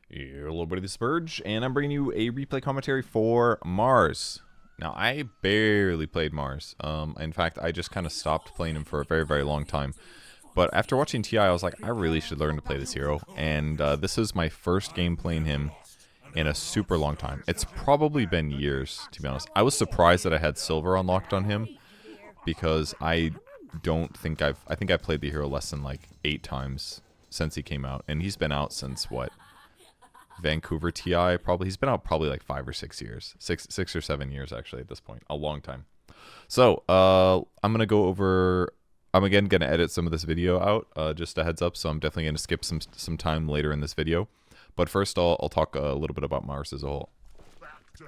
Hello, buddy, this is Purge, and I'm bringing you a replay commentary for Mars. Now, I barely played Mars. In fact, I just kind of stopped playing him for a very, very long time. But after watching TI, I was like, I really should learn to play this hero. And this is my first game playing him in a super long time. It's probably been years, to be honest. I was surprised that I had silver unlocked on him, because I think I played the hero less than like 8 times since he came out. And he's been out since, what? Vancouver TI, probably. He's been out probably like 5 or 6 years. 6 or 7 years, actually, at this point. A long time. So, I'm going to go over... I'm again going to edit some of this video out, just a heads up, so I'm definitely going to skip some time later in this video. But first, I'll talk a little bit about Mars as a whole.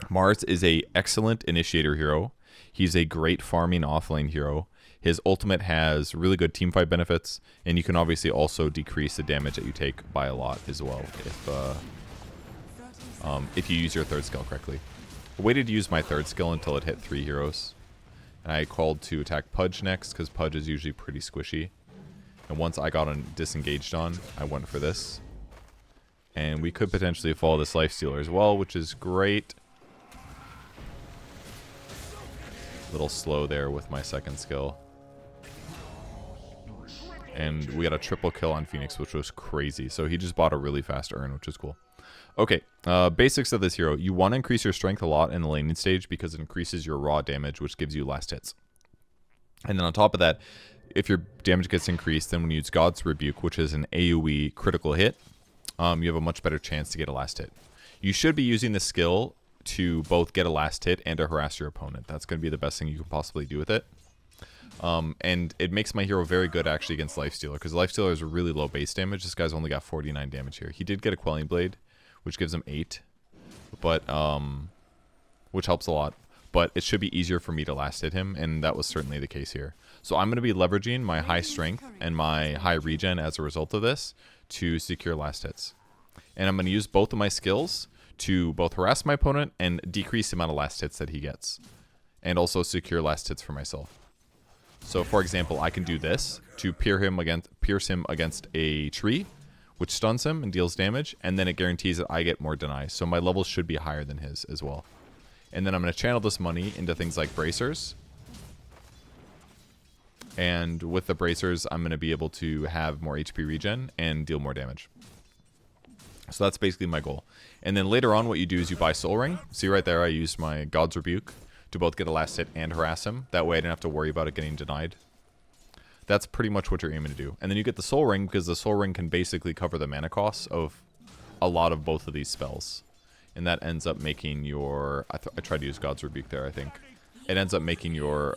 Mars is a excellent initiator hero. He's a great farming offlane hero. His ultimate has really good teamfight benefits, and you can obviously also decrease the damage that you take by a lot as well if you use your third skill correctly. I waited to use my third skill until it hit 3 heroes. And I called to attack Purge next, because Purge is usually pretty squishy. And once I got disengaged on, I went for this. And we could potentially follow this Lifestealer as well, which is great. A little slow there with my second skill. And we got a triple kill on Phoenix, which was crazy. So he just bought a really fast urn, which is cool. Okay, basics of this hero. You want to increase your strength a lot in the laning stage because it increases your raw damage, which gives you last hits. And then on top of that, if your damage gets increased, then when you use God's Rebuke, which is an AoE critical hit, you have a much better chance to get a last hit. You should be using the skill to both get a last hit and to harass your opponent. That's going to be the best thing you can possibly do with it. And it makes my hero very good actually against Lifestealer, because Lifestealer is a really low base damage. This guy's only got 49 damage here. He did get a Quelling Blade, which gives him 8, but which helps a lot. But it should be easier for me to last hit him, and that was certainly the case here. So I'm going to be leveraging my high strength and my high regen as a result of this to secure last hits. And I'm going to use both of my skills to both harass my opponent and decrease the amount of last hits that he gets, and also secure last hits for myself. So for example, I can do this to pierce him against a tree, which stuns him and deals damage, and then it guarantees that I get more deny. So my levels should be higher than his as well. And then I'm going to channel this money into things like bracers. And with the bracers, I'm going to be able to have more HP regen and deal more damage. So that's basically my goal. And then later on, what you do is you buy Soul Ring. See right there, I used my God's Rebuke to both get a last hit and harass him. That way I didn't have to worry about it getting denied. That's pretty much what you're aiming to do. And then you get the Soul Ring, because the Soul Ring can basically cover the mana costs of a lot of both of these spells. And that ends up making your... I tried to use God's Rebuke there, I think. It ends up making your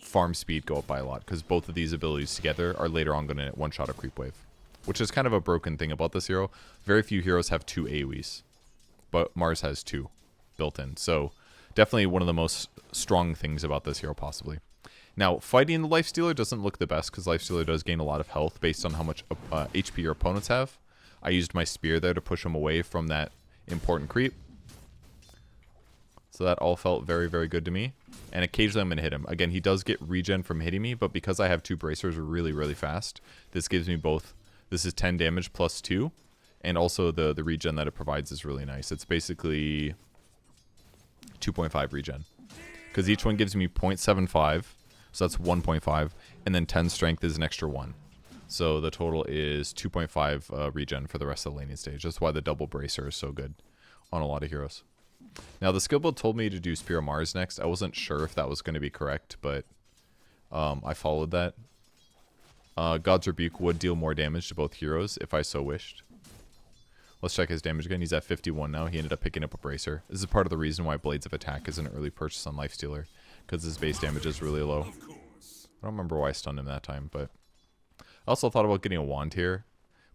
farm speed go up by a lot, because both of these abilities together are later on going to one-shot a creep wave. Which is kind of a broken thing about this hero. Very few heroes have 2 AoEs. But Mars has 2 built in. So definitely one of the most strong things about this hero, possibly. Now, fighting the Lifestealer doesn't look the best, because Lifestealer does gain a lot of health based on how much HP your opponents have. I used my spear there to push him away from that important creep. So that all felt very, very good to me. And occasionally I'm going to hit him. Again, he does get regen from hitting me, but because I have 2 bracers really, really fast, this gives me both. This is 10 damage plus 2, and also the regen that it provides is really nice. It's basically 2.5 regen, because each one gives me 0.75. So that's 1.5, and then 10 strength is an extra 1. So the total is 2.5 regen for the rest of the laning stage. That's why the double bracer is so good on a lot of heroes. Now, the skill build told me to do Spear of Mars next. I wasn't sure if that was going to be correct, but I followed that. God's Rebuke would deal more damage to both heroes if I so wished. Let's check his damage again. He's at 51 now. He ended up picking up a bracer. This is part of the reason why Blades of Attack is an early purchase on Lifestealer, because his base damage is really low. I don't remember why I stunned him that time, but I also thought about getting a wand here,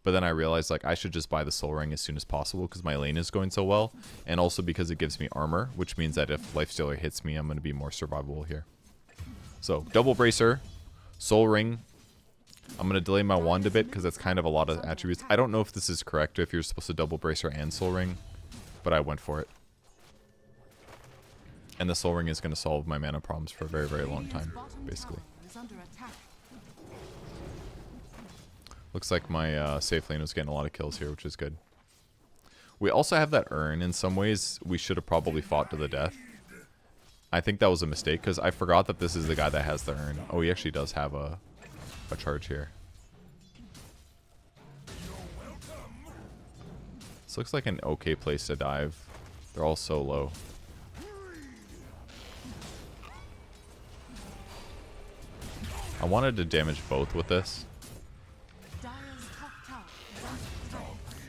but then I realized like I should just buy the Soul Ring as soon as possible, because my lane is going so well, and also because it gives me armor, which means that if Lifestealer hits me, I'm going to be more survivable here. So double bracer, Soul Ring. I'm going to delay my wand a bit, because that's kind of a lot of attributes. I don't know if this is correct, if you're supposed to double bracer and Soul Ring, but I went for it. And the Soul Ring is going to solve my mana problems for a very, very long time, basically. Looks like my safe lane was getting a lot of kills here, which is good. We also have that urn. In some ways, we should have probably fought to the death. I think that was a mistake because I forgot that this is the guy that has the urn. Oh, he actually does have a charge here. This looks like an okay place to dive. They're all so low. I wanted to damage both with this.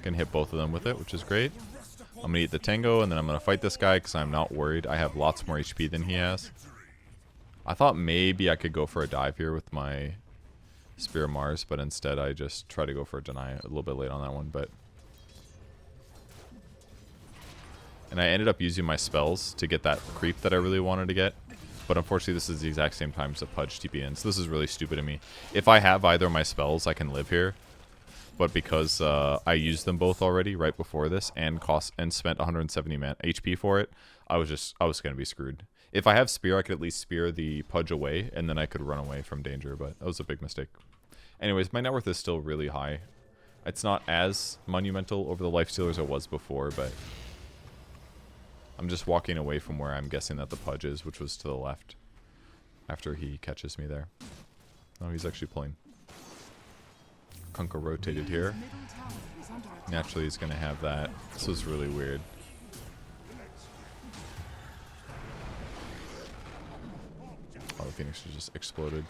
Can hit both of them with it, which is great. I'm going to eat the Tango, and then I'm going to fight this guy because I'm not worried. I have lots more HP than he has. I thought maybe I could go for a dive here with my Spear of Mars, but instead I just try to go for a deny a little bit late on that one. And I ended up using my spells to get that creep that I really wanted to get. But unfortunately, this is the exact same time as a Pudge TP in, so this is really stupid of me. If I have either of my spells, I can live here. But because I used them both already right before this and spent 170 HP for it, I was going to be screwed. If I have Spear, I could at least spear the Pudge away, and then I could run away from danger, but that was a big mistake. Anyways, my net worth is still really high. It's not as monumental over the lifesteal as it was before, but I'm just walking away from where I'm guessing that the Pudge is, which was to the left, after he catches me there. Oh, he's actually pulling. Kunkka rotated here. Naturally, he's going to have that. This was really weird. Oh, the Phoenix just exploded.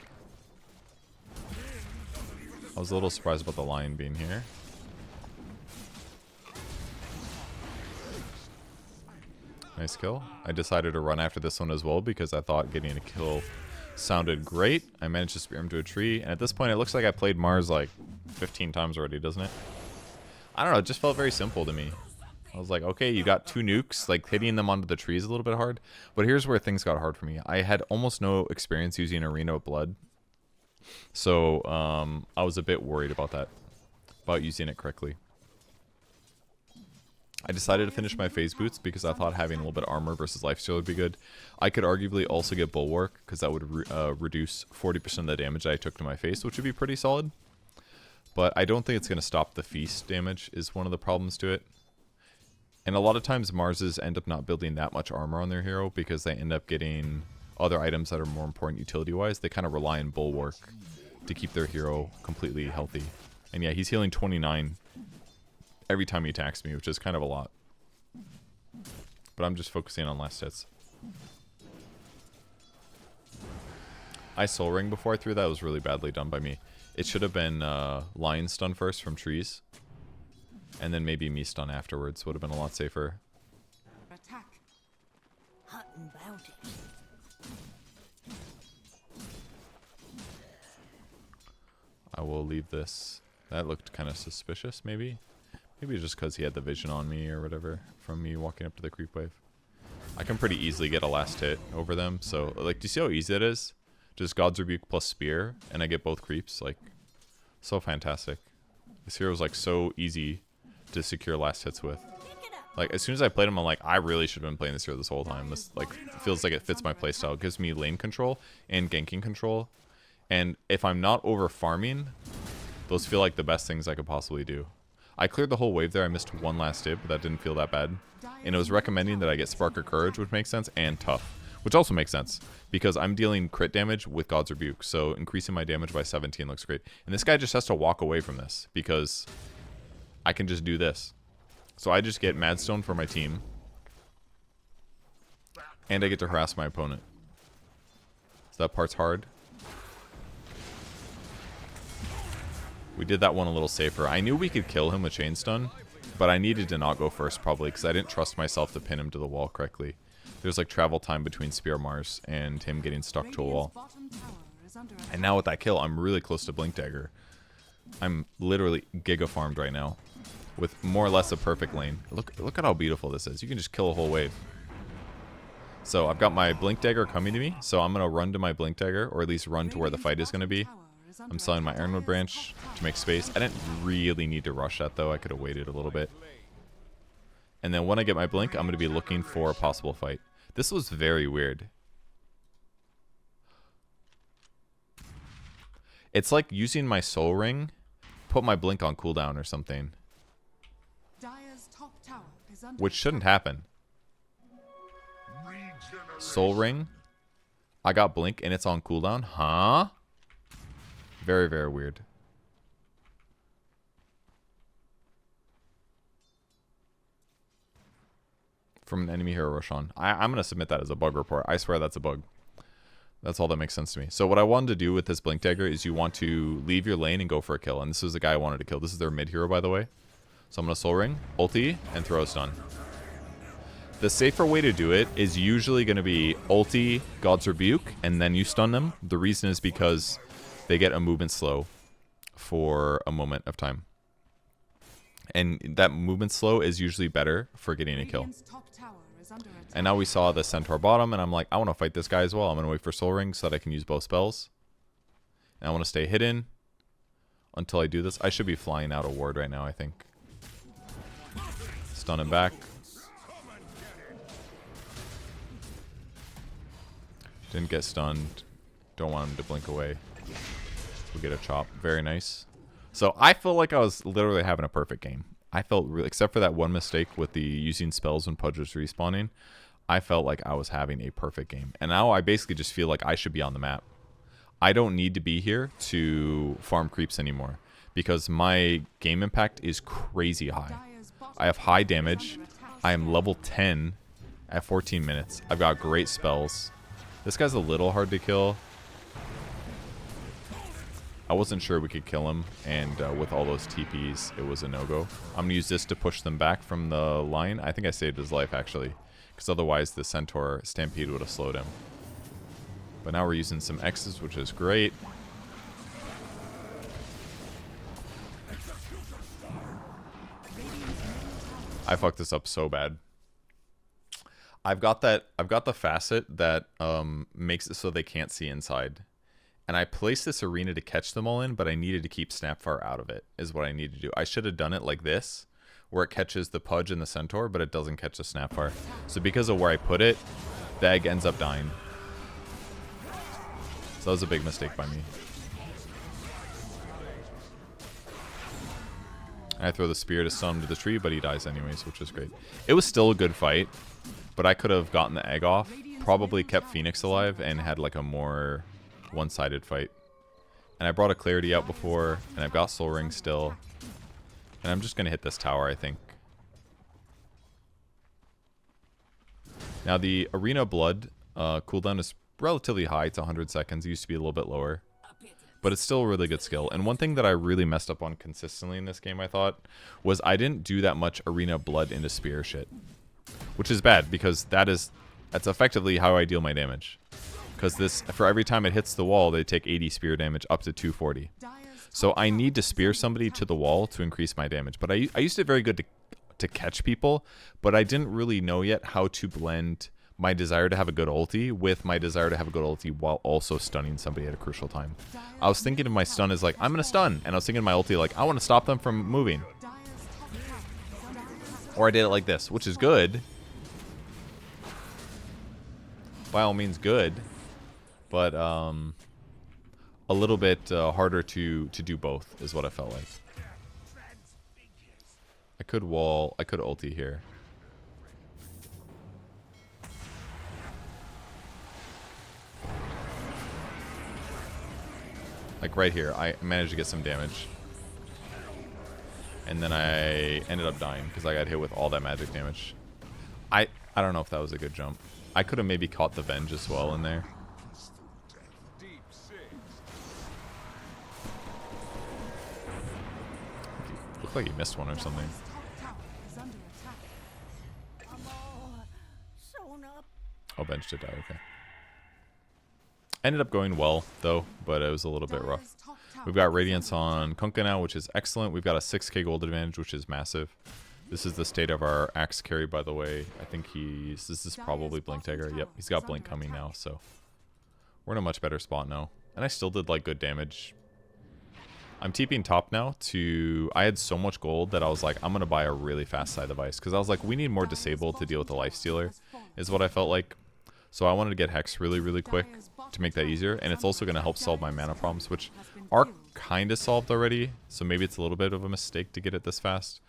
I was a little surprised about the lion being here. Nice kill. I decided to run after this one as well because I thought getting a kill sounded great. I managed to spear him to a tree, and at this point it looks like I played Mars like 15 times already, doesn't it? I don't know, it just felt very simple to me. I was like, okay, you got 2 nukes, like hitting them onto the trees a little bit hard. But here's where things got hard for me. I had almost no experience using Arena of Blood. So I was a bit worried about that, about using it correctly. I decided to finish my phase boots because I thought having a little bit of armor versus lifesteal would be good. I could arguably also get bulwark because that would reduce 40% of the damage I took to my face, which would be pretty solid. But I don't think it's going to stop the feast damage is one of the problems to it. And a lot of times Marses end up not building that much armor on their hero because they end up getting other items that are more important utility-wise. They kind of rely on bulwark to keep their hero completely healthy. And yeah, he's healing 29 every time he attacks me, which is kind of a lot. But I'm just focusing on last hits. I Soul Ring before I threw that. Was really badly done by me. It should have been Lion Stun first from trees. And then maybe me stun afterwards. Would have been a lot safer. Attack. Hot and bounty. I will leave this. That looked kind of suspicious, maybe. Maybe just because he had the vision on me or whatever from me walking up to the creep wave. I can pretty easily get a last hit over them. So, like, do you see how easy it is? Just God's Rebuke plus Spear, and I get both creeps. Like, so fantastic. This hero is, like, so easy to secure last hits with. Like, as soon as I played him, I'm like, I really should have been playing this hero this whole time. This, like, feels like it fits my playstyle. It gives me lane control and ganking control. And if I'm not over farming, those feel like the best things I could possibly do. I cleared the whole wave there. I missed one last hit, but that didn't feel that bad. And it was recommending that I get Spark of Courage, which makes sense, and Tough, which also makes sense because I'm dealing crit damage with God's Rebuke. So increasing my damage by 17 looks great. And this guy just has to walk away from this because I can just do this. So I just get Madstone for my team. And I get to harass my opponent. So that part's hard. We did that one a little safer. I knew we could kill him with Chain Stun, but I needed to not go first probably because I didn't trust myself to pin him to the wall correctly. There's like travel time between Spear Mars and him getting stuck to a wall. And now with that kill, I'm really close to Blink Dagger. I'm literally giga farmed right now with more or less a perfect lane. Look at how beautiful this is. You can just kill a whole wave. So I've got my Blink Dagger coming to me, so I'm going to run to my Blink Dagger, or at least run to where the fight is going to be. I'm selling my Ironwood Branch to make space. I didn't really need to rush that, though. I could have waited a little bit. And then when I get my Blink, I'm going to be looking for a possible fight. This was very weird. It's like using my Soul Ring, put my Blink on cooldown or something. Dire's top tower is under which shouldn't happen. Soul Ring. I got Blink and it's on cooldown. Huh? Very, very weird. From an enemy hero Roshan. I'm going to submit that as a bug report. I swear that's a bug. That's all that makes sense to me. So what I wanted to do with this Blink Dagger is you want to leave your lane and go for a kill. And this is the guy I wanted to kill. This is their mid hero, by the way. So I'm going to Soul Ring, ulti, and throw a stun. The safer way to do it is usually going to be ulti, God's Rebuke, and then you stun them. The reason is because they get a movement slow for a moment of time. And that movement slow is usually better for getting a kill. And now we saw the Centaur bottom, and I'm like, I want to fight this guy as well. I'm going to wait for Soul Ring so that I can use both spells. And I want to stay hidden until I do this. I should be flying out a ward right now, I think. Stun him back. Didn't get stunned. Don't want him to blink away. We get a chop. Very nice. So I felt like I was literally having a perfect game. I felt really, except for that one mistake with the using spells when Pudge was respawning, I felt like I was having a perfect game. And now I basically just feel like I should be on the map. I don't need to be here to farm creeps anymore because my game impact is crazy high. I have high damage. I am level 10 at 14 minutes. I've got great spells. This guy's a little hard to kill. I wasn't sure we could kill him, and with all those TPs, it was a no-go. I'm going to use this to push them back from the line. I think I saved his life, actually, because otherwise the Centaur Stampede would have slowed him. But now we're using some X's, which is great. I fucked this up so bad. I've got the facet that makes it so they can't see inside. And I placed this arena to catch them all in, but I needed to keep Snapfire out of it, is what I need to do. I should have done it like this, where it catches the Pudge and the Centaur, but it doesn't catch the Snapfire. So because of where I put it, the egg ends up dying. So that was a big mistake by me. I throw the spear to stun him to the tree, but he dies anyways, which is great. It was still a good fight, but I could have gotten the egg off, probably kept Phoenix alive, and had like a more one-sided fight. And I brought a Clarity out before, and I've got Soul Ring still. And I'm just going to hit this tower, I think. Now the Arena Blood cooldown is relatively high. It's 100 seconds. It used to be a little bit lower. But it's still a really good skill. And one thing that I really messed up on consistently in this game, I thought, was I didn't do that much Arena Blood into Spear shit. Which is bad, because that's effectively how I deal my damage. Because this, for every time it hits the wall, they take 80 spear damage up to 240. So I need to spear somebody to the wall to increase my damage. But I used it very good to catch people, but I didn't really know yet how to blend my desire to have a good ulti with my desire to have a good ulti while also stunning somebody at a crucial time. I was thinking of my stun as like, I'm going to stun. And I was thinking of my ulti like, I want to stop them from moving. Or I did it like this, which is good. By all means good. But a little bit harder to do both is what I felt like. I could ulti here. Like right here, I managed to get some damage. And then I ended up dying because I got hit with all that magic damage. I don't know if that was a good jump. I could have maybe caught the Venge as well in there. Looked like he missed one or something. Oh, Bench did die, okay. Ended up going well, though, but it was a little bit rough. We've got Radiance on Kunkka now, which is excellent. We've got a 6k gold advantage, which is massive. This is the state of our Axe carry, by the way. I think this is probably Blink Dagger. Yep, he's got Blink coming now, so we're in a much better spot now. And I still did, like, good damage. I'm TPing top now to... I had so much gold that I was like, I'm going to buy a really fast side device. Because I was like, we need more Disable to deal with the Lifestealer, is what I felt like. So I wanted to get Hex really, really quick to make that easier. And it's also going to help solve my mana problems, which are kind of solved already. So maybe it's a little bit of a mistake to get it this fast.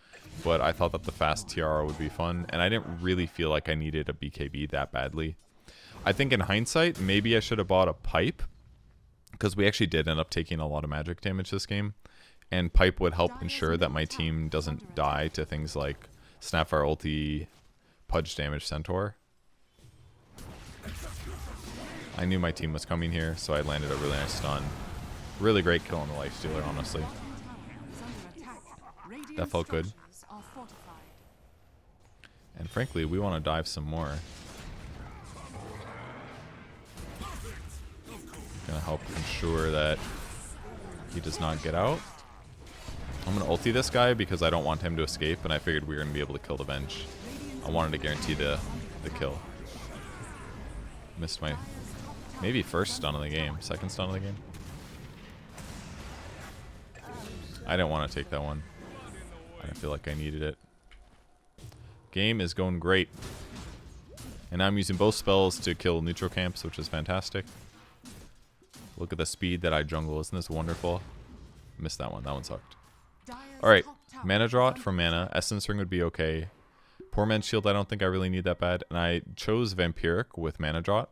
but I thought that the fast Tiara would be fun, and I didn't really feel like I needed a BKB that badly. I think in hindsight, maybe I should have bought a pipe, because we actually did end up taking a lot of magic damage this game, and pipe would help ensure that my team doesn't die to things like Snapfire ulti, Purge damage Centaur. I knew my team was coming here, so I landed a really nice stun. Really great kill on the Lifestealer, honestly. That felt good. And frankly, we want to dive some more. Gonna help ensure that he does not get out. I'm gonna ulti this guy because I don't want him to escape, and I figured we were gonna be able to kill the bench. I wanted to guarantee the kill. Missed my maybe first stun of the game, second stun of the game. I didn't want to take that one. I didn't feel like I needed it. Game is going great. And I'm using both spells to kill neutral camps, which is fantastic. Look at the speed that I jungle. Isn't this wonderful? Missed that one. That one sucked. Alright. Mana Drought for mana. Essence Ring would be okay. Poor Man's Shield I don't think I really need that bad. And I chose Vampiric with Mana Drought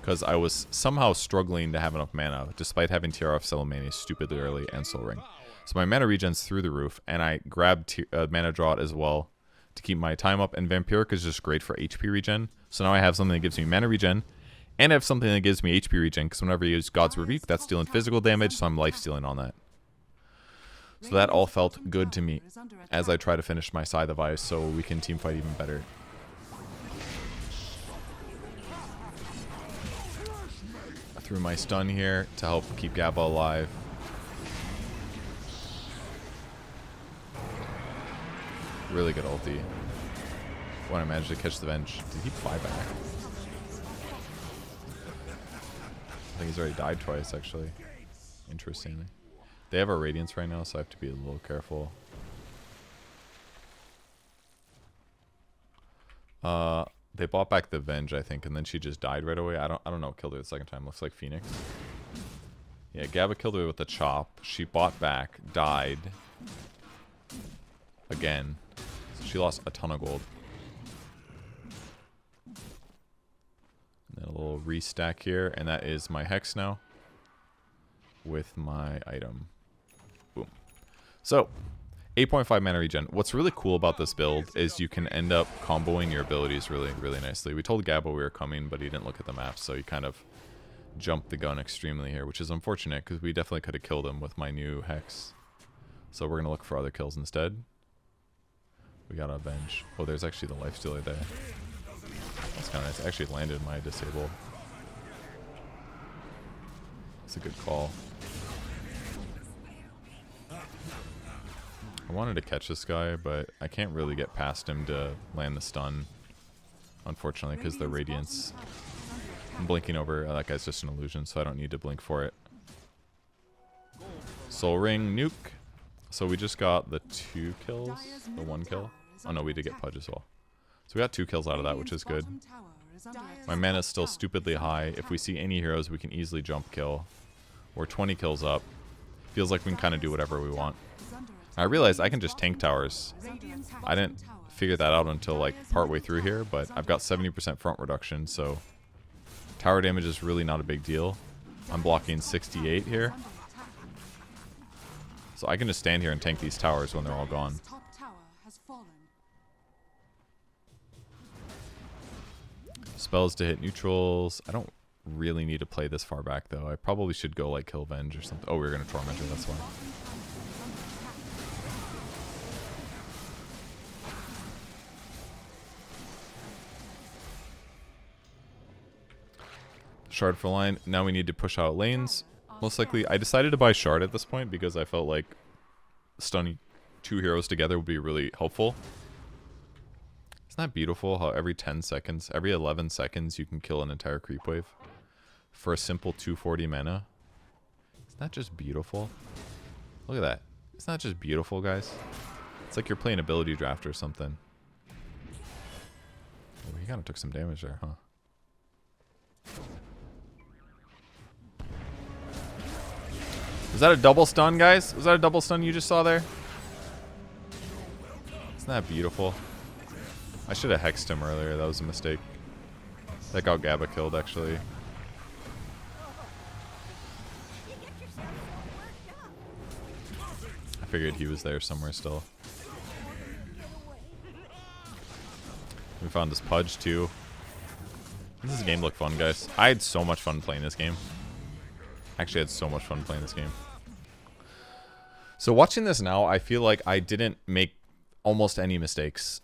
because I was somehow struggling to have enough mana, despite having Tiara of Celemania stupidly early and Soul Ring. So my mana regen's through the roof, and I grabbed Mana Drought as well to keep my time up, and Vampiric is just great for HP regen. So now I have something that gives me mana regen, and I have something that gives me HP regen, because whenever I use God's Rebuke, that's dealing physical damage, so I'm life stealing on that. So that all felt good to me as I try to finish my Scythe of Ice so we can teamfight even better. I threw my stun here to help keep Gabba alive. Really good ulti. When I managed to catch the bench. Did he fly back? I think he's already died twice, actually. Interestingly. They have our Radiance right now, so I have to be a little careful. They bought back the Venge, I think, and then she just died right away. I don't know what killed her the second time. Looks like Phoenix. Yeah, Gabba killed her with the chop. She bought back, died. Again. So she lost a ton of gold. And then a little restack here, and that is my Hex now. With my item. Boom. So, 8.5 mana regen. What's really cool about this build is you can end up comboing your abilities really, really nicely. We told Gabba we were coming, but he didn't look at the map, so he kind of jumped the gun extremely here, which is unfortunate because we definitely could have killed him with my new Hex. So we're going to look for other kills instead. We got a bench. Oh, there's actually the Lifestealer there. That's kind of nice. I actually landed my disable. That's a good call. I wanted to catch this guy, but I can't really get past him to land the stun. Unfortunately, because the Radiance... I'm blinking over. That guy's just an illusion, so I don't need to blink for it. Soul Ring, nuke. So we just got the 2 kills. The 1 kill. Oh no, we did get Pudge as well. So we got 2 kills out of that, which is good. My mana is still stupidly high. If we see any heroes, we can easily jump kill. We're 20 kills up. Feels like we can kind of do whatever we want. I realized I can just tank towers. I didn't figure that out until like partway through here, but I've got 70% front reduction, so tower damage is really not a big deal. I'm blocking 68 here. So I can just stand here and tank these towers when they're all gone. Spells to hit neutrals. I don't really need to play this far back though. I probably should go like kill Venge or something. Oh, we were going to Torment her, that's why. Shard for line. Now we need to push out lanes. Most likely, I decided to buy Shard at this point because I felt like stunning 2 heroes together would be really helpful. Isn't that beautiful how every 10 seconds, every 11 seconds you can kill an entire creep wave for a simple 240 mana? Isn't that just beautiful? Look at that. Isn't that just beautiful, guys? It's like you're playing ability draft or something. Oh, he kind of took some damage there, huh? Was that a double stun, guys? Was that a double stun you just saw there? Isn't that beautiful? I should have hexed him earlier. That was a mistake. That got Gabba killed, actually. I figured he was there somewhere still. We found this Purge, too. Does this game look fun, guys? I had so much fun playing this game. Actually, I had so much fun playing this game. So watching this now, I feel like I didn't make almost any mistakes.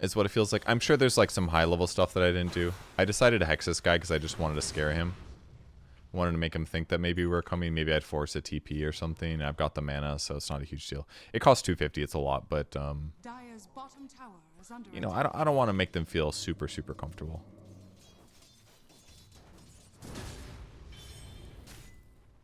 Is what it feels like. I'm sure there's like some high level stuff that I didn't do. I decided to hex this guy because I just wanted to scare him. Wanted to make him think that maybe we were coming. Maybe I'd force a TP or something. And I've got the mana, so it's not a huge deal. It costs 250. It's a lot, but Dire's bottom tower is under you know, I don't want to make them feel super comfortable.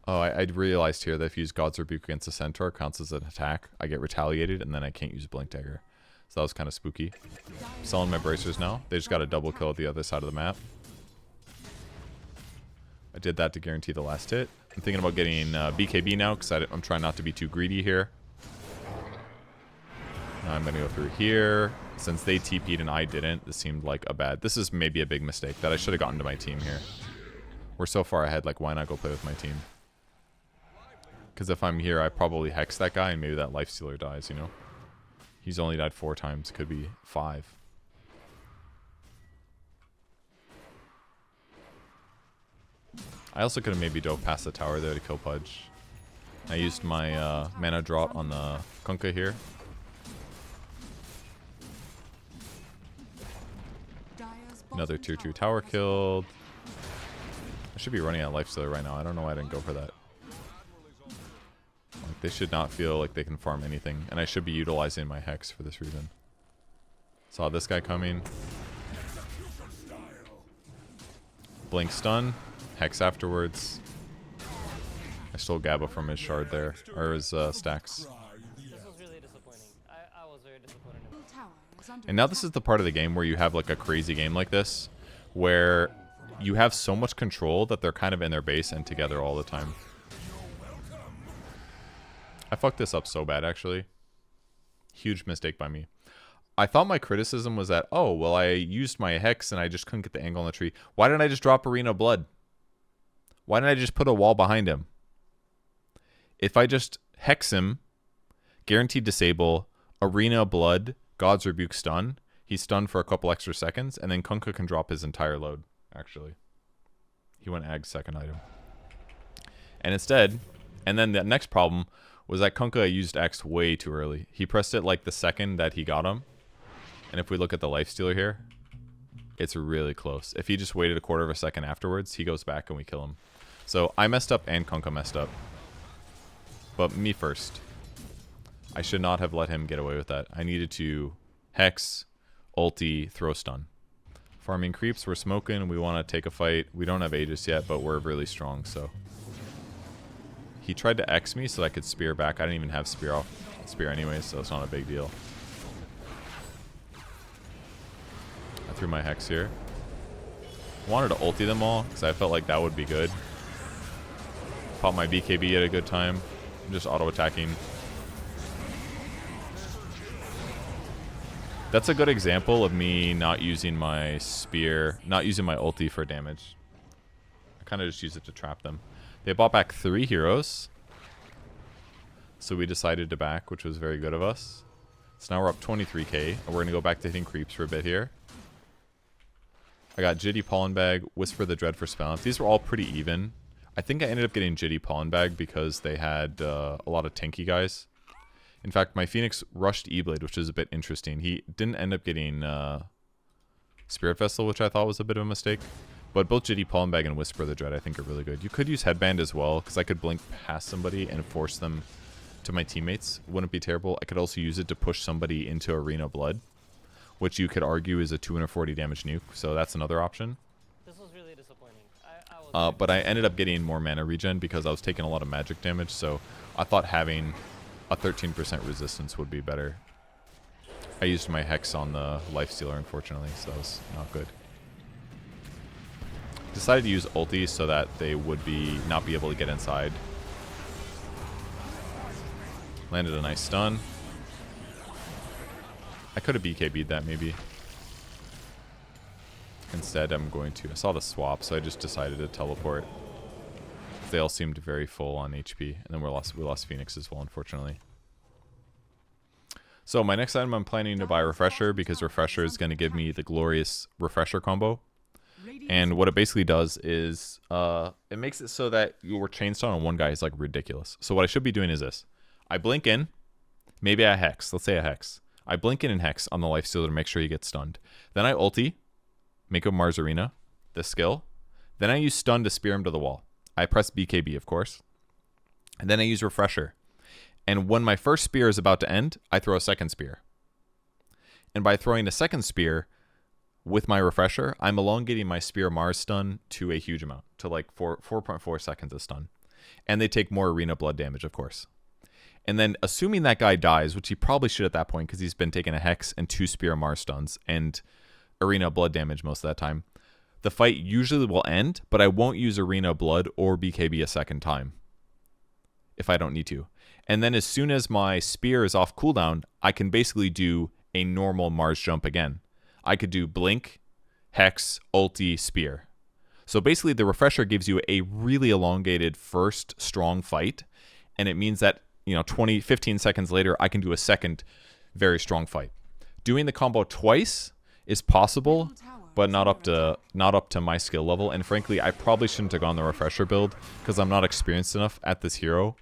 Oh, I realized here that if you use God's Rebuke against a Centaur, counts as an attack. I get retaliated, and then I can't use Blink Dagger. So that was kind of spooky. I'm selling my bracers now. They just got a double kill at the other side of the map. I did that to guarantee the last hit. I'm thinking about getting BKB now, because I'm trying not to be too greedy here. Now I'm going to go through here. Since they TP'd and I didn't, this seemed like a bad... This is maybe a big mistake that I should have gotten to my team here. We're so far ahead, like, why not go play with my team? Because if I'm here, I probably hex that guy, and maybe that Lifestealer dies, you know? He's only died 4 times. Could be 5. I also could have maybe dove past the tower there to kill Pudge. I used my mana drop on the Kunkka here. Another tier 2 tower killed. I should be running out of Lifestealer right now. I don't know why I didn't go for that. Like, they should not feel like they can farm anything. And I should be utilizing my Hex for this reason. Saw this guy coming. Blink stun. Hex afterwards. I stole Gabba from his shard there. Or his stacks. This was really disappointing. I was very disappointed. And now this is the part of the game where you have like a crazy game like this. Where you have so much control that they're kind of in their base and together all the time. I fucked this up so bad, actually. Huge mistake by me. I thought my criticism was that, oh, well, I used my Hex and I just couldn't get the angle on the tree. Why didn't I just drop Arena of Blood? Why didn't I just put a wall behind him? If I just Hex him, guaranteed disable, Arena of Blood, God's Rebuke stun, he's stunned for a couple extra seconds, and then Kunkka can drop his entire load, actually. He went Ag's second item. And instead, and then the next problem was that Kunkka used X way too early. He pressed it like the second that he got him. And if we look at the Lifestealer here, it's really close. If he just waited a quarter of a second afterwards, he goes back and we kill him. So I messed up and Kunkka messed up. But me first. I should not have let him get away with that. I needed to Hex, ulti, throw stun. Farming creeps, we're smoking, we want to take a fight. We don't have Aegis yet, but we're really strong, so... He tried to X me so I could spear back. I didn't even have spear anyways, so it's not a big deal. I threw my Hex here. Wanted to ulti them all, because I felt like that would be good. Pop my BKB at a good time. I'm just auto-attacking. That's a good example of me not using my spear, not using my ulti for damage. I kind of just use it to trap them. They bought back 3 heroes. So we decided to back, which was very good of us. So now we're up 23k. And we're going to go back to hitting creeps for a bit here. I got Jitty Pollen Bag, Whisper the Dread for Spell. These were all pretty even. I think I ended up getting Jitty Pollen Bag because they had a lot of tanky guys. In fact, my Phoenix rushed E-Blade, which is a bit interesting. He didn't end up getting Spirit Vessel, which I thought was a bit of a mistake. But both Jitty Pollen Bag and Whisper the Dread I think are really good. You could use Headband as well, because I could blink past somebody and force them to my teammates. Wouldn't be terrible. I could also use it to push somebody into Arena Blood, which you could argue is a 240 damage nuke, so that's another option. This was really disappointing. But I ended up getting more mana regen because I was taking a lot of magic damage, so I thought having a 13% resistance would be better. I used my Hex on the Lifestealer, unfortunately, so that was not good. Decided to use ulti so that they would not be able to get inside. Landed a nice stun. I could have BKB'd that maybe. Instead, I'm going to... I saw the swap, so I just decided to teleport. They all seemed very full on HP. And then we lost Phoenix as well, unfortunately. So my next item, I'm planning to buy Refresher, because Refresher is going to give me the glorious Refresher combo. And what it basically does is it makes it so that your chain stun on one guy is like ridiculous. So what I should be doing is this. I blink in. Maybe I hex. Let's say a hex. I blink in and hex on the lifestealer to make sure he gets stunned. Then I ulti. Make a Mars Arena. The skill. Then I use stun to spear him to the wall. I press BKB, of course. And then I use Refresher. And when my first spear is about to end, I throw a second spear. And by throwing a second spear with my Refresher, I'm elongating my spear Mars stun to a huge amount. To like 4.4 seconds of stun. And they take more arena blood damage, of course. And then assuming that guy dies, which he probably should at that point because he's been taking a hex and 2 spear Mars stuns and arena blood damage most of that time, the fight usually will end, but I won't use arena blood or BKB a second time if I don't need to. And then as soon as my spear is off cooldown, I can basically do a normal Mars jump again. I could do blink, hex, ulti, spear. So basically the Refresher gives you a really elongated first strong fight, and it means that 15 seconds later, I can do a second very strong fight. Doing the combo twice is possible, but not up to my skill level. And frankly, I probably shouldn't have gone the Refresher build because I'm not experienced enough at this hero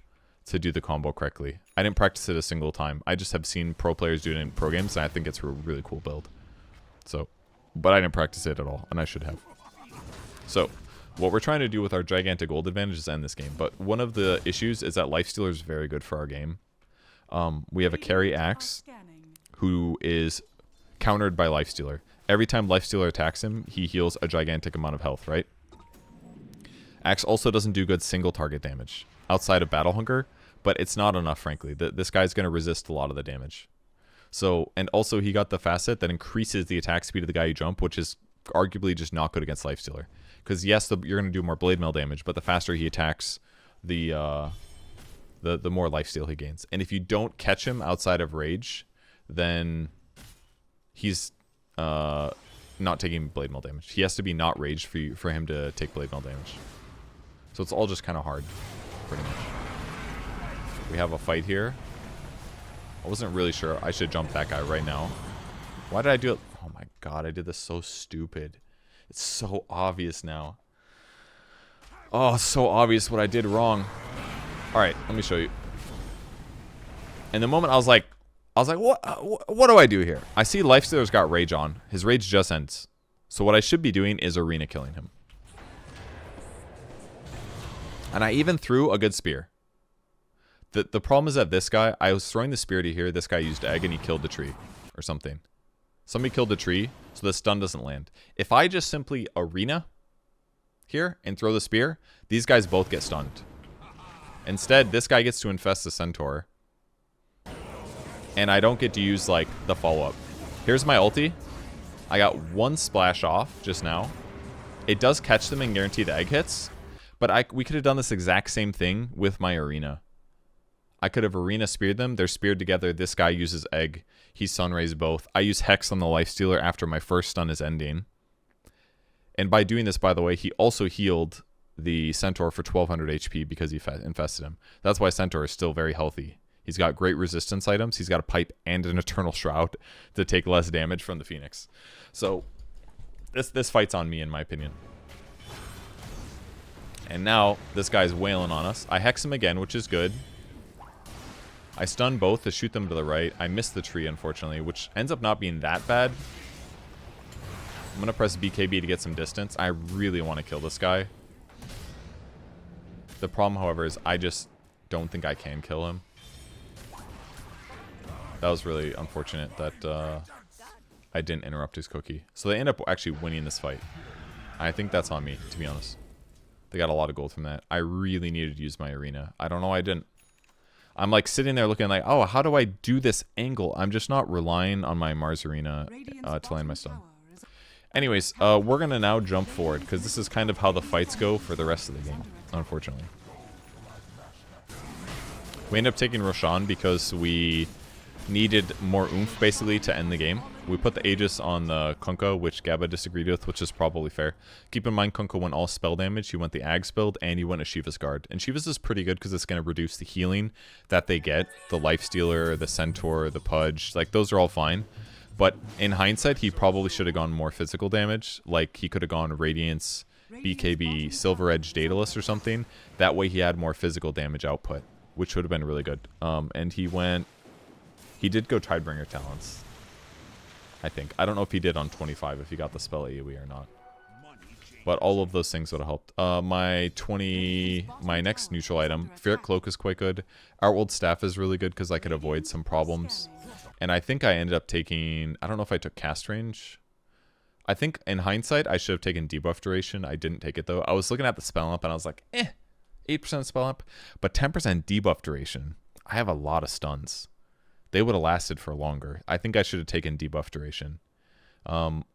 to do the combo correctly. I didn't practice it a single time. I just have seen pro players do it in pro games, and I think it's a really cool build. So, but I didn't practice it at all, and I should have. So, what we're trying to do with our gigantic gold advantage is end this game. But one of the issues is that Lifestealer is very good for our game. We have a carry Axe who is countered by Lifestealer. Every time Lifestealer attacks him, he heals a gigantic amount of health, right? Axe also doesn't do good single target damage outside of Battle Hunger, but it's not enough, frankly. This guy's going to resist a lot of the damage. So, and also he got the facet that increases the attack speed of the guy you jump, which is arguably just not good against Lifestealer. Because yes, you're going to do more blade mail damage, but the faster he attacks, the more lifesteal he gains. And if you don't catch him outside of rage, then he's not taking blade mail damage. He has to be not raged for him to take blade mail damage. So it's all just kind of hard, pretty much. We have a fight here. I wasn't really sure. I should jump that guy right now. Why did I do it? Oh my god, I did this so stupid. It's so obvious now. Oh, it's so obvious what I did wrong. Alright, let me show you. In the moment I was like, what do I do here? I see Lifestealer's got rage on. His rage just ends. So what I should be doing is arena killing him. And I even threw a good spear. The problem is that this guy, I was throwing the spear to here, this guy used egg and he killed the tree. Or something. Somebody killed the tree, so the stun doesn't land. If I just simply arena here and throw the spear, these guys both get stunned. Instead, this guy gets to infest the centaur. And I don't get to use, like, the follow-up. Here's my ulti. I got one splash off just now. It does catch them and guarantee the egg hits. But we could have done this exact same thing with my arena. I could have arena speared them. They're speared together. This guy uses egg. He sunrays both. I use hex on the lifestealer after my first stun is ending. And by doing this, by the way, he also healed the centaur for 1200 HP because he infested him. That's why centaur is still very healthy. He's got great resistance items. He's got a pipe and an eternal shroud to take less damage from the phoenix. So this fight's on me, in my opinion. And now this guy's wailing on us. I hex him again, which is good. I stun both to shoot them to the right. I missed the tree, unfortunately, which ends up not being that bad. I'm going to press BKB to get some distance. I really want to kill this guy. The problem, however, is I just don't think I can kill him. That was really unfortunate that I didn't interrupt his cookie. So they end up actually winning this fight. I think that's on me, to be honest. They got a lot of gold from that. I really needed to use my arena. I don't know why I didn't. I'm like sitting there looking like, oh, how do I do this angle? I'm just not relying on my Mars arena to land my stun. Anyways, we're going to now jump forward because this is kind of how the fights go for the rest of the game, unfortunately. We end up taking Roshan because we needed more oomph basically to end the game. We put the Aegis on the Kunkka, which Gabba disagreed with, which is probably fair. Keep in mind, Kunkka went all spell damage. He went the Ags build, and he went a Shiva's Guard. And Shiva's is pretty good because it's going to reduce the healing that they get. The Lifestealer, the Centaur, the Pudge, like those are all fine. But in hindsight, he probably should have gone more physical damage. Like he could have gone Radiance, BKB, Silver Edge, Daedalus or something. That way he had more physical damage output, which would have been really good. And he did go Tidebringer Talents, I think. I don't know if he did on 25, if he got the spell AoE or not. But all of those things would have helped. My next neutral item, Ferret Cloak is quite good. Outworld Staff is really good because I could avoid some problems. And I think I ended up taking, I don't know if I took Cast Range. I think in hindsight, I should have taken Debuff Duration. I didn't take it though. I was looking at the spell up and I was like, 8% spell up, but 10% Debuff Duration. I have a lot of stuns. They would have lasted for longer. I think I should have taken Debuff Duration.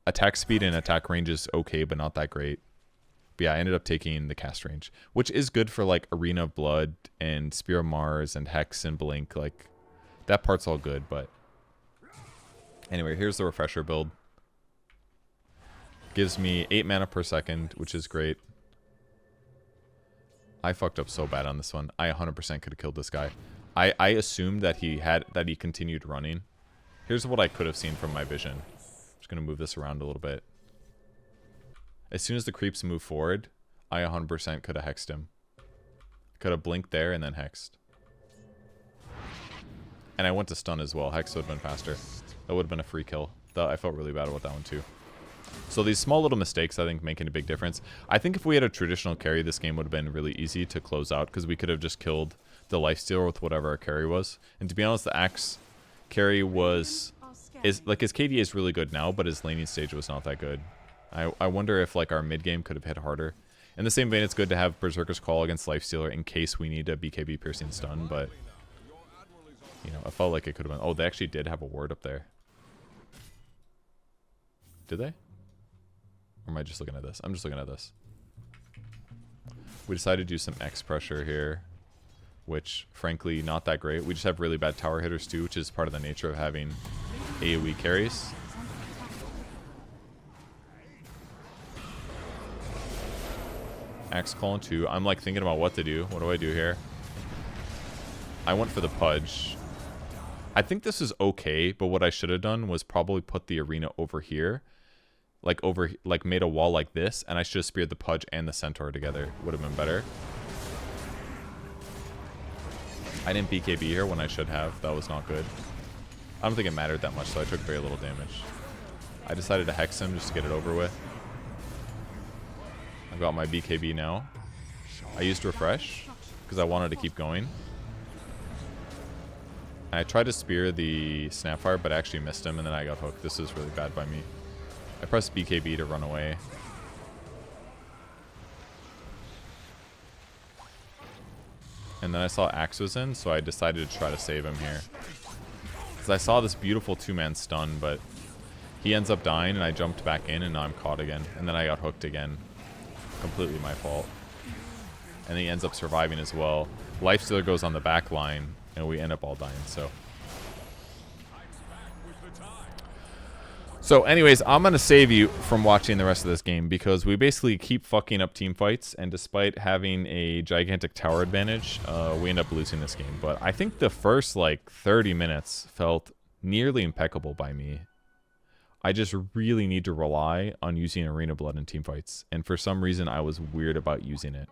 Attack speed and attack range is okay, but not that great. But yeah, I ended up taking the Cast Range, which is good for like Arena of Blood and Spear of Mars and Hex and Blink. Like that part's all good, but anyway, here's the refresher build. Gives me 8 mana per second, which is great. I fucked up so bad on this one. I 100% could have killed this guy. I assumed that he continued running. Here's what I could have seen from my vision. I'm just gonna move this around a little bit. As soon as the creeps move forward, I 100% could have hexed him. Could have blinked there and then hexed. And I went to stun as well. Hex would have been faster. That would have been a free kill. I felt really bad about that one too. So these small little mistakes, I think, making a big difference. I think if we had a traditional carry, this game would have been really easy to close out because we could have just killed the Lifestealer with whatever our carry was. And to be honest, the Axe carry his KDA is really good now, but his laning stage was not that good. I wonder if like our mid game could have hit harder. In the same vein, it's good to have Berserker's Call against Lifestealer in case we need a BKB piercing stun, but you know, I felt like it could have been. Oh, they actually did have a ward up there. Did they? Or am I just looking at this? I'm just looking at this. We decided to do some X pressure here, which frankly not that great. We just have really bad tower hitters too, which is part of the nature of having AoE carries. Axe Call 2. I'm like thinking about what to do. What do I do here? I went for the Pudge. I think this is okay, but what I should have done was probably put the arena over here. Like made a wall like this, and I should have speared the Pudge and the Centaur together. Would have been better. I didn't BKB here when I should have. That was not good. I don't think it mattered that much, so I took very little damage. I decided to hex him just to get it over with. I've got my BKB now. I used refresh because I wanted to keep going. And I tried to spear the Snapfire, but I actually missed him, and then I got hooked. This is really bad by me. I pressed BKB to run away. And then I saw Axe was in, so I decided to try to save him here. Because I saw this beautiful two-man stun, but he ends up dying, and I jumped back in, and now I'm caught again. And then I got hooked again. Completely my fault. And he ends up surviving as well. Lifestealer goes on the back line, and we end up all dying, So anyways, I'm going to save you from watching the rest of this game because we basically keep fucking up team fights, and despite having a gigantic tower advantage, we end up losing this game. But I think the first like 30 minutes felt nearly impeccable by me. I just really need to rely on using Arena Blood in team fights, and for some reason I was weird about using it.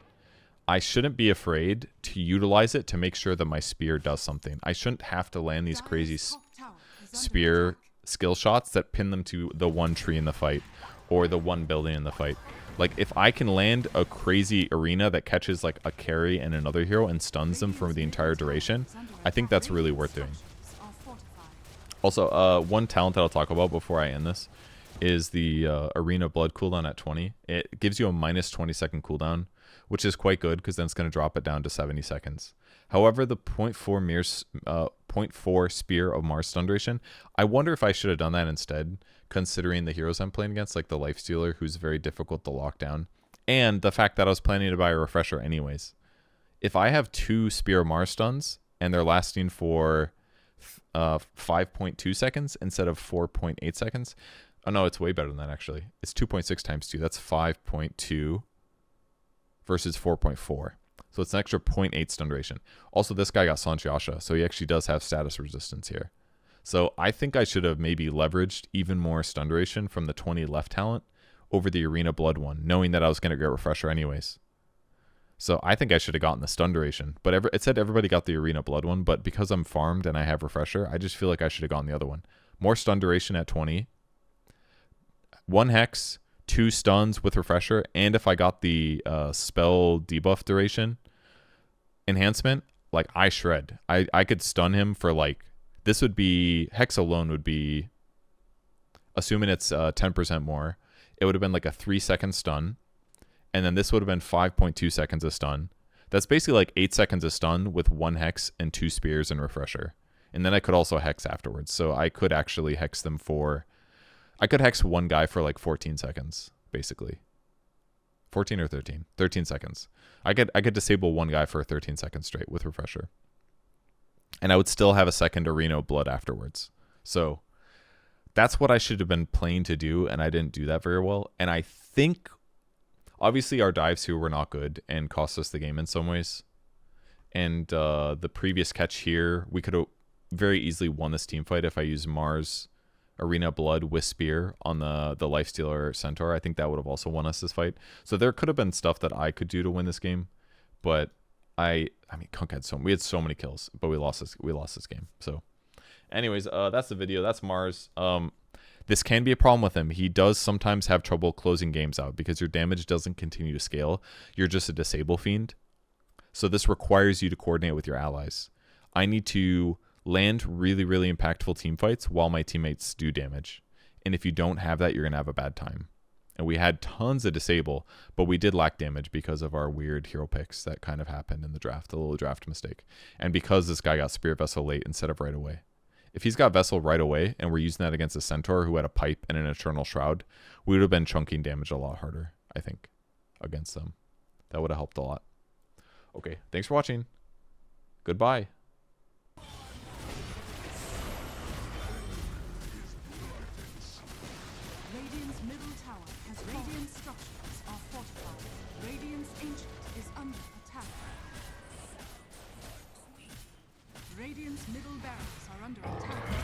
I shouldn't be afraid to utilize it to make sure that my spear does something. I shouldn't have to land these crazy spear skill shots that pin them to the one tree in the fight or the one building in the fight. Like if I can land a crazy arena that catches like a carry and another hero and stuns them for the entire duration, I think that's really worth doing. Also, one talent that I'll talk about before I end this is the Arena Blood cooldown at 20. It gives you a minus 20 second cooldown, which is quite good because then it's going to drop it down to 70 seconds. However, the 0.4 Spear of Mars stun duration, I wonder if I should have done that instead, considering the heroes I'm playing against, like the Lifestealer, who's very difficult to lock down, and the fact that I was planning to buy a refresher anyways. If I have 2 Spear of Mars stuns, and they're lasting for 5.2 seconds instead of 4.8 seconds. Oh no, it's way better than that actually. It's 2.6 times 2. That's 5.2 versus 4.4. So it's an extra 0.8 stun duration. Also, this guy got Sanchiasha, so he actually does have status resistance here. So I think I should have maybe leveraged even more stun duration from the 20 left talent over the Arena Blood one, knowing that I was going to get Refresher anyways. So I think I should have gotten the stun duration. But it said everybody got the Arena Blood one, but because I'm farmed and I have Refresher, I just feel like I should have gotten the other one. More stun duration at 20. 1 Hex, 2 stuns with Refresher, and if I got the spell debuff duration enhancement, like I shred. I could stun him for like, this would be, Hex alone would be, assuming it's 10% more, it would have been like a 3-second stun. And then this would have been 5.2 seconds of stun. That's basically like 8 seconds of stun with 1 Hex and 2 spears and Refresher. And then I could also Hex afterwards. So I could actually Hex them for, I could Hex one guy for like 14 seconds, basically. 14 or 13? 13 seconds. I could disable one guy for 13 seconds straight with Refresher. And I would still have a second Arena Blood afterwards. So that's what I should have been playing to do, and I didn't do that very well. And I think, obviously, our dives here were not good and cost us the game in some ways. And the previous catch here, we could have very easily won this team fight if I used Mars Arena Blood with Spear on the Lifestealer Centaur. I think that would have also won us this fight. So there could have been stuff that I could do to win this game, but I mean, Kunk had we had so many kills, but we lost this game. So anyways, that's the video. That's Mars. This can be a problem with him. He does sometimes have trouble closing games out because your damage doesn't continue to scale. You're just a disable fiend. So this requires you to coordinate with your allies. I need to land really, really impactful team fights while my teammates do damage. And if you don't have that, you're going to have a bad time. And we had tons of disable, but we did lack damage because of our weird hero picks that kind of happened in the draft, a little draft mistake. And because this guy got Spirit Vessel late instead of right away. If he's got Vessel right away and we're using that against a Centaur who had a pipe and an Eternal Shroud, we would have been chunking damage a lot harder, I think, against them. That would have helped a lot. Okay, thanks for watching. Goodbye. Radiant's middle tower has Radiant structures are fortified. Radiant's ancient is under attack. Radiant's middle barracks are under attack.